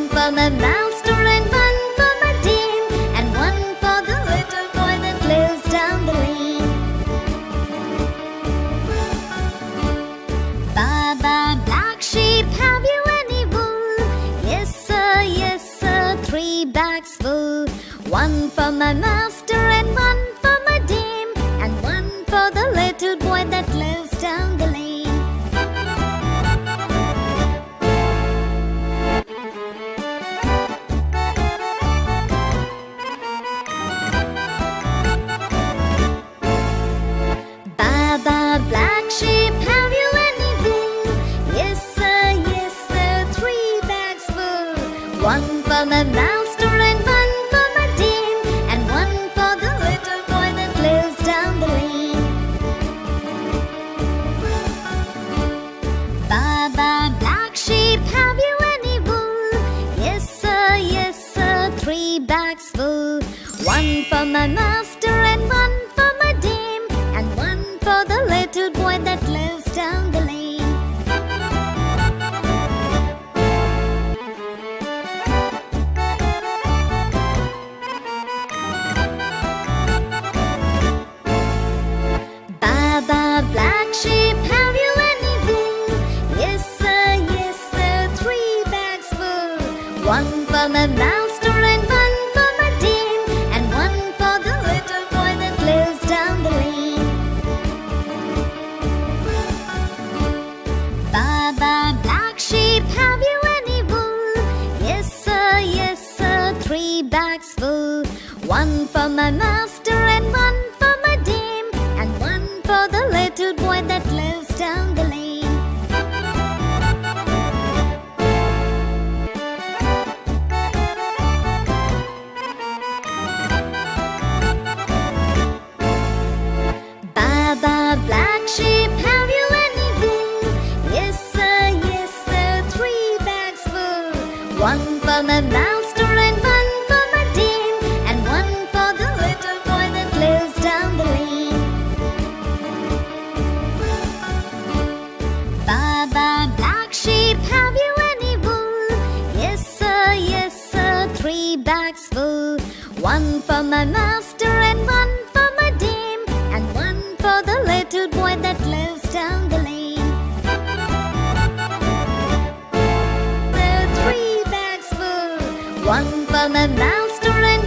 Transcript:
One for my master and one for my dame, and one for the little boy that lives down the lane. Baba, black sheep, have you any wool? Yes sir, 3 bags full. One for my master and one for my dame, and one for the little boy that lives down the lane. Baba, black sheep, have you any wool? Yes sir, 3 bags full. One for my master and one for my dame, and one for the little boy that lives down the lane. Baba, black sheep, have you any wool? Yes sir, 3 bags full. One for my master and one for my dame, and one for the little boy that lives down the lane. Baba, black sheep, have you any wool? Yes sir, 3 bags full. One for my master and one for my dame, and one for the little boy that lives down the lane. Baba, black sheep, have you any wool? Yes sir, 3 bags full. One for my master and one for my dame, and one for the little boy that lives down the lane. Baba, black sheep, have you any wool? Yes sir, 3 bags full. One for my master and one for my dame, and one for the little boy that lives down the lane. Baba, black sheep, have you any wool? Yes sir, 3 bags full. One for my master and one for my dame, and one for the little boy that lives down the lane. There are 3 bags full. One for my master and